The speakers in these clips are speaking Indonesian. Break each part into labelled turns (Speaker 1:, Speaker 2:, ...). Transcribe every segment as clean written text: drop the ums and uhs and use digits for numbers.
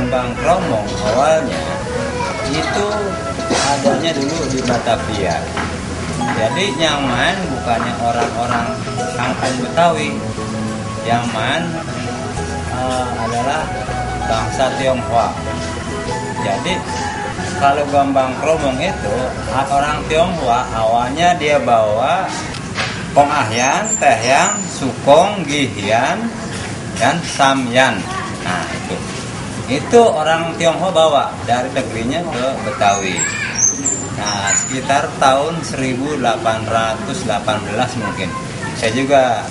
Speaker 1: gambang kromong awalnya itu adanya dulu di Batavia. Jadi yang main bukannya orang-orang kampung Betawi, yang main adalah bangsa Tionghoa. Jadi kalau gambang kromong itu orang Tionghoa awalnya dia bawa pengahyan, tehyan, sukong, gihian, dan samyan. Nah itu orang Tionghoa bawa dari negerinya ke Betawi. Nah sekitar tahun 1818 mungkin. Saya juga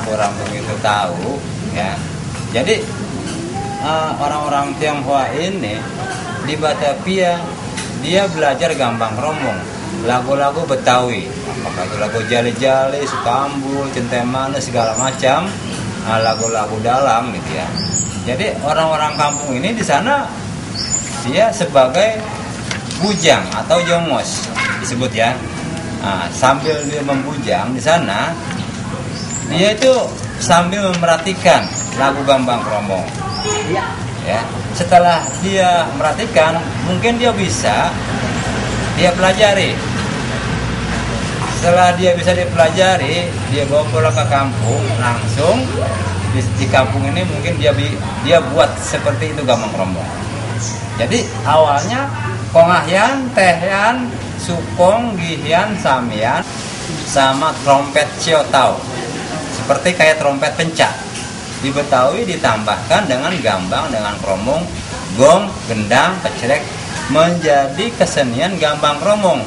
Speaker 1: kurang begitu tahu ya. Jadi orang-orang Tionghoa ini di Batavia dia belajar gambang kromong, lagu-lagu Betawi, apakah itu lagu jali-jali, sukambul, centai manis, segala macam, lagu-lagu dalam gitu ya. Jadi orang-orang kampung ini di sana dia sebagai bujang atau jongos disebut ya. Sambil dia membujang di sana, dia itu sambil memerhatikan lagu gambang kromong. Ya, setelah dia merhatikan, mungkin dia bisa dia pelajari. Setelah dia bisa dipelajari, dia bawa pulang ke kampung langsung. Di kampung ini mungkin dia buat seperti itu gambang kromong. Jadi awalnya pengahyan, tehyan, sukong, gihian, samyan, sama trompet ciotau. Seperti kayak trompet pencak. Di Betawi ditambahkan dengan gambang, dengan kromong, gong, gendang, kecrek, menjadi kesenian gambang kromong.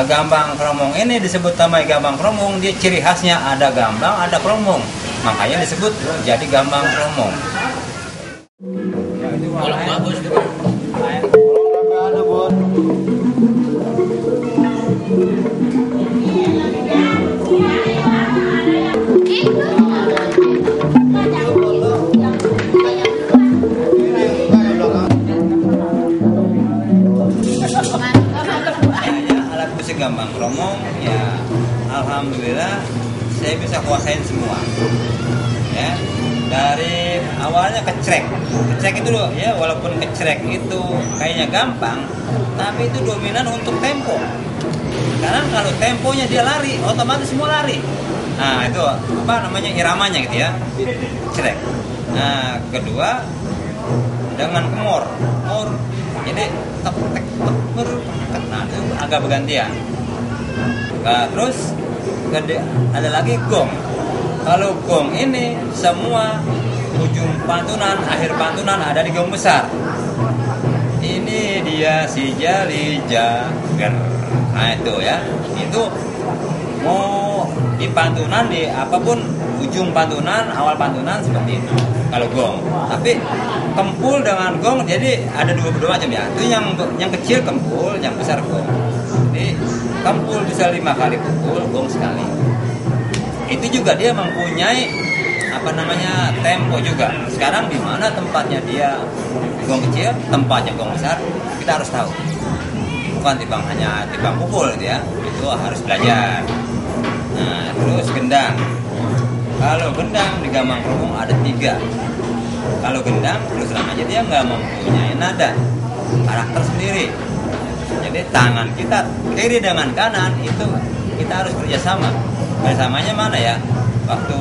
Speaker 1: Gambang kromong ini disebut namanya gambang kromong, dia ciri khasnya ada gambang, ada kromong. Makanya disebut jadi gambang kromong. Bagus. Gambang kromong ya alhamdulillah saya bisa kuasain semua ya, dari awalnya kecrek itu loh ya, walaupun kecrek itu kayaknya gampang tapi itu dominan untuk tempo, karena kalau temponya dia lari otomatis semua lari. Nah itu apa namanya, iramanya gitu ya, kecrek. Nah kedua dengan kemor, jadi tek tek tek, nah itu agak bergantian. Nah, terus ada lagi gong. Kalau gong ini semua ujung pantunan, akhir pantunan ada di gong besar. Ini dia si jali jager. Nah itu ya, itu mau di pantunan, di apapun ujung pantunan, awal pantunan seperti itu. Kalau gong, tapi kempul dengan gong jadi ada dua macam ya. Itu yang kecil kempul, yang besar gong. Jadi kempul bisa 5 kali pukul, gong sekali. Itu juga dia mempunyai apa namanya tempo juga. Sekarang di mana tempatnya dia gong kecil, tempatnya gong besar, kita harus tahu. Bukan hanya timbang pukul ya, itu harus belajar. Nah terus gendang. Kalau gendang di gambang kromong ada 3. Kalau gendang terus terang aja dia nggak mempunyai nada, karakter sendiri. Jadi tangan kita kiri dengan kanan itu kita harus kerjasama. Kerjasamanya mana ya? Waktu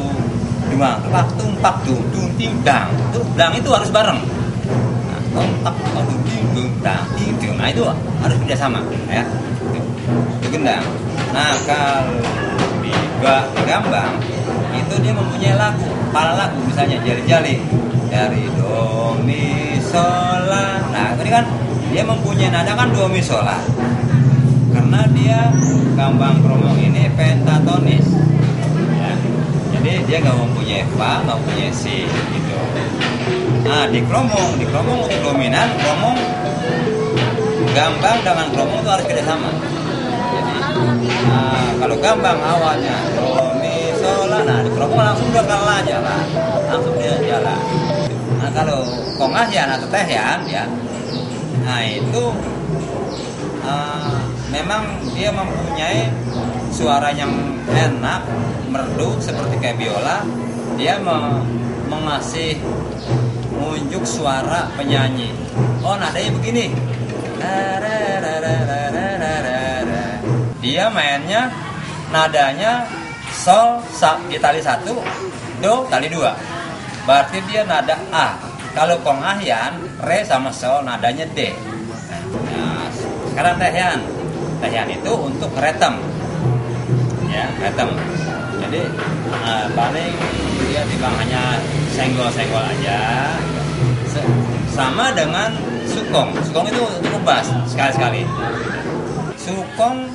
Speaker 1: empak dung ting dang. Itu dang itu harus bareng. Nah, empak dung dang ting. Nah itu harus kerjasama ya. Itu gendang. Nah kalau di gambang itu dia mempunyai lagu, kepala lagu misalnya jali-jali dari do mi sol la. Nah ini kan dia mempunyai nada kan do mi sol la, karena dia gambang kromong ini pentatonis ya. Jadi dia nggak mempunyai fa, nggak mempunyai si gitu. Nah di kromong untuk dominan kromong, gambang dengan kromong itu harus kerjasama. Jadi kalau gambang awalnya do mi sol la, nah di kromong langsung udah kalah jalan, langsung dia jalan. Nah kalau kongahyan atau tehyan ya, nah itu memang dia mempunyai suara yang enak, merdu seperti kayak biola. Dia mengasih unjuk suara penyanyi. Oh, nadanya begini. Dia mainnya nadanya sol di tali 1, do tali 2. Berarti dia nada A. Kalau kongahyan, re sama sol nadanya D. Nah, sekarang tehyan. Tehyan itu untuk retem. Ya, retem. Jadi paling dia timbang hanya senggol-senggol aja. Sama dengan sukong. Sukong itu untuk ngebas sekali-sekali. Sukong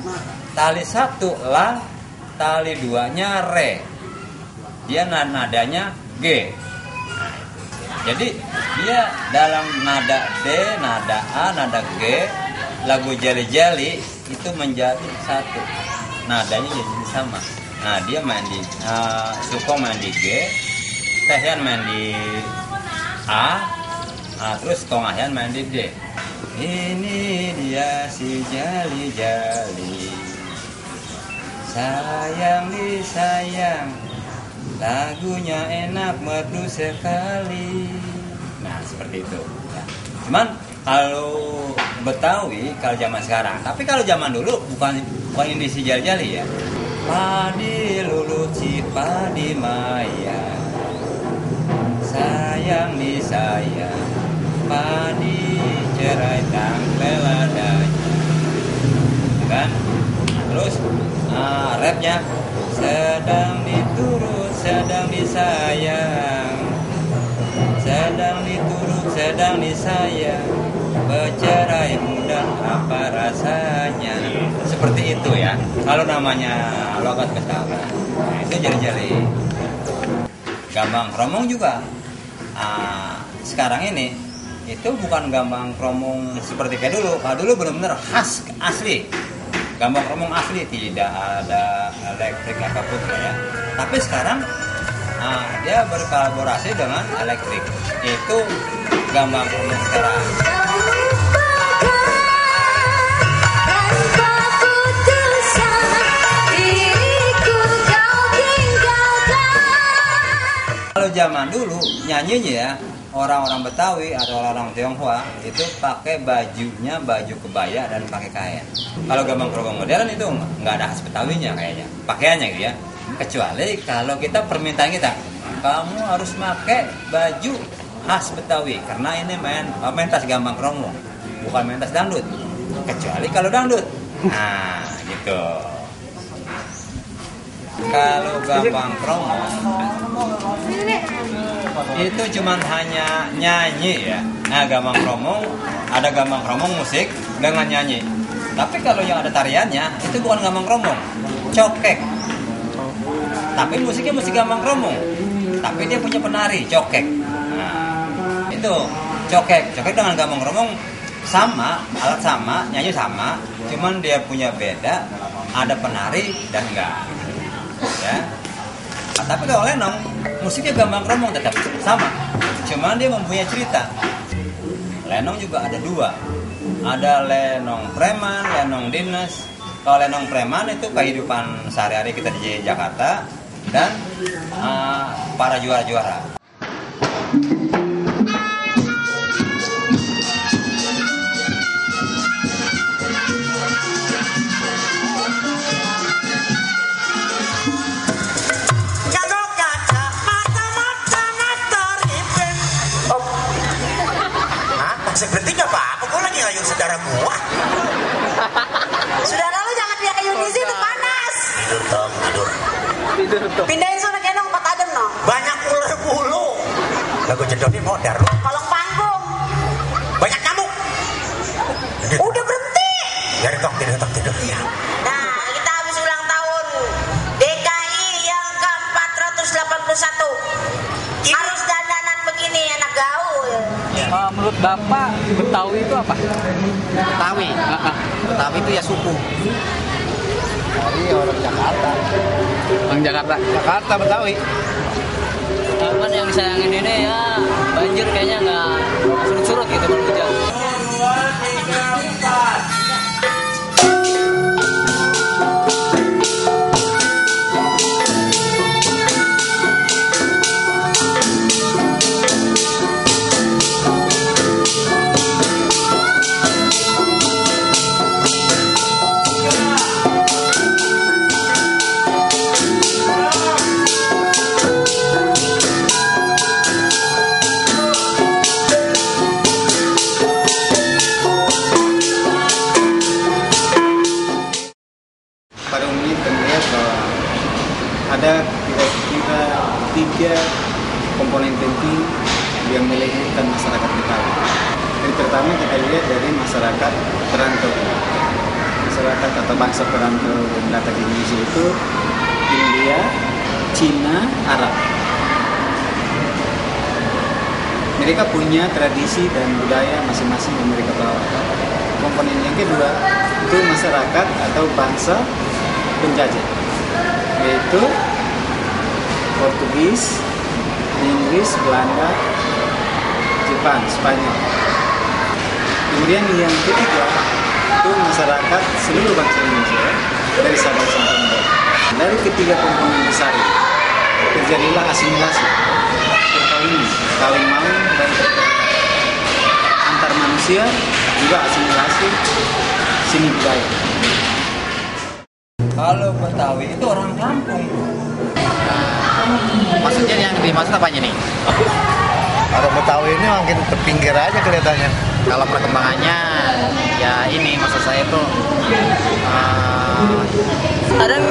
Speaker 1: tali 1 la, tali 2-nya re. Dia nadanya G. Jadi dia dalam nada D, nada A, nada G, lagu Jali-Jali itu menjadi satu. Nadanya jadi sama. Nah, dia main di Sukong main di G, Tehyan main di A, terus Kongahyan main di D. Ini dia si Jali-Jali, sayang disayang, lagunya enak merdu sekali. Nah, seperti itu. Ya. Cuman kalau Betawi kalau zaman sekarang, tapi kalau zaman dulu bukan ini si Jali-Jali ya. Padi lulu cipadi maya, sayang disayang, padi cerai tangleladanya, kan? Terus rapnya sedang diturut, sedang disayang, sedang diturut, sedang disayang, bercerai mudah apa rasanya. Seperti itu ya. Kalau namanya logat Betawi, nah, itu Jali-Jali. Gambang Kromong juga. Sekarang ini itu bukan gambang kromong seperti kayak dulu. Kalau dulu benar-benar khas asli. Gambang kromong asli, tidak ada elektrik apapun ya. Tapi sekarang dia berkolaborasi dengan elektrik. Itu gambang kromong sekarang. Kalau zaman dulu nyanyinya ya, orang-orang Betawi atau orang Tionghoa itu pakai bajunya baju kebaya dan pakai kain. Kalau gambang kromong modern itu nggak ada khas Betawinya kayaknya, pakaiannya gitu ya. Kecuali kalau kita permintaan kita, kamu harus pakai baju khas Betawi karena ini main pentas gambang kromong, bukan pentas dangdut. Kecuali kalau dangdut. Nah, gitu. Kalau gambang kromong itu cuman hanya nyanyi ya. Nah, gambang kromong ada gambang kromong musik dengan nyanyi. Tapi kalau yang ada tariannya itu bukan gambang kromong, cokek. Tapi musiknya musik gambang kromong. Tapi dia punya penari cokek. Nah, itu cokek. Cokek dengan gambang kromong sama, alat sama, nyanyi sama, cuman dia punya beda, ada penari dan enggak. Ya. Tapi kalau lenong, musiknya gambang kromong tetap sama, cuman dia mempunyai cerita. Lenong juga ada dua, ada lenong preman, lenong dinas. Kalau lenong preman itu kehidupan sehari-hari kita di Jakarta dan para juara-juara.
Speaker 2: Berhenti gak apa-apa, gue lagi ngayun saudara gua.
Speaker 3: Saudara lu jangan diayun di situ, panas.
Speaker 2: Tidur Tom, tidur.
Speaker 3: Pindahin sana kenong 4 adem no.
Speaker 2: Banyak ular bulu. Lagu jedoni modar lu.
Speaker 3: Kolong panggung.
Speaker 2: Banyak nyamuk.
Speaker 3: Udah berhenti.
Speaker 2: Biar tidur ya.
Speaker 3: Nah, kita habis ulang tahun DKI yang ke-481. Harus dandanan begini anak gaul.
Speaker 4: Menurut Bapak, Betawi itu apa?
Speaker 5: Betawi. Betawi itu ya suku. Ini orang Jakarta.
Speaker 4: Orang Jakarta.
Speaker 5: Jakarta Betawi.
Speaker 6: Cuman yang disayangin ini ya banjir kayaknya nggak surut-surut gitu kalau hujan.
Speaker 1: 2, 3, 4.
Speaker 7: tiga komponen penting yang melahirkan masyarakat Betawi. Yang pertama kita lihat dari masyarakat perantau. Masyarakat atau bangsa perantau yang datang ke Indonesia itu India, Cina, Arab. Mereka punya tradisi dan budaya masing-masing yang mereka bawa. Komponen yang kedua itu masyarakat atau bangsa penjajah, yaitu Portugis, Inggris, Belanda, Jepang, Spanyol. Kemudian yang ketiga itu masyarakat seluruh bangsa Indonesia dari Sabang sampai Merauke. Dari ketiga komponen besar ini terjadilah asimilasi, perkawinan, kawin maung dan antar manusia, juga asimilasi seni budaya.
Speaker 1: Kalau Betawi itu orang kampung.
Speaker 5: Maksudnya yang dimaksud apanya nih?
Speaker 2: Orang Betawi ini makin terpinggir aja kelihatannya.
Speaker 5: Kalau perkembangannya ya ini maksud saya tuh
Speaker 6: Kadang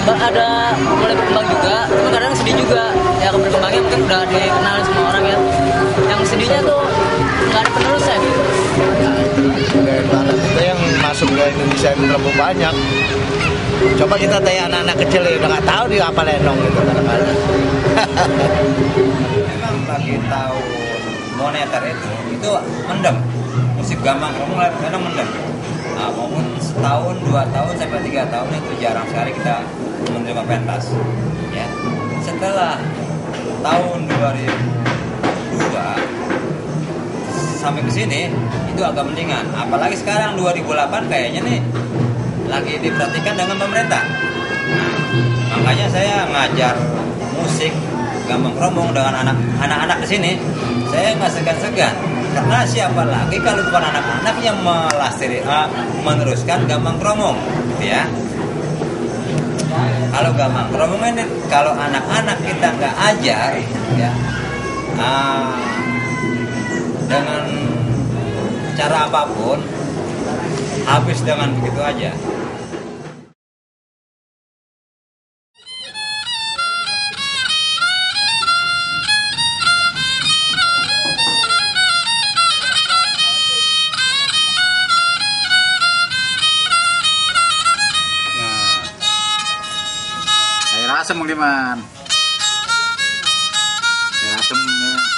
Speaker 6: ada mulai berkembang juga, cuma kadang sedih juga. Ya berkembangnya mungkin udah dikenal semua orang ya. Yang sedihnya tuh nggak ada penerusnya gitu.
Speaker 2: Budaya barat itu yang masuk ke Indonesia itu terlalu banyak. Coba kita tanya anak-anak kecil ya udah nggak tahu dia apa lenong gitu kadang-kadang.
Speaker 1: Memang bagi tahu moneter itu mendem. Musik gambang kromong kadang mendem. Nah, maupun setahun, 2 tahun sampai 3 tahun itu jarang sekali kita menerima pentas. Ya. Setelah tahun 2002 sampai ke sini itu agak mendingan. Apalagi sekarang 2008 kayaknya nih lagi diperhatikan dengan pemerintah. Nah, makanya saya ngajar musik gambang kromong dengan anak-anak di sini. Saya nggak segan-segan. Karena siapa lagi kalau bukan anak-anak yang meneruskan gambang kromong, ya. Kalau gambang kromong ini, kalau anak-anak kita nggak ajar, ya, dengan cara apapun, habis dengan begitu aja.
Speaker 5: air asam Bang Diman. Air asam ya.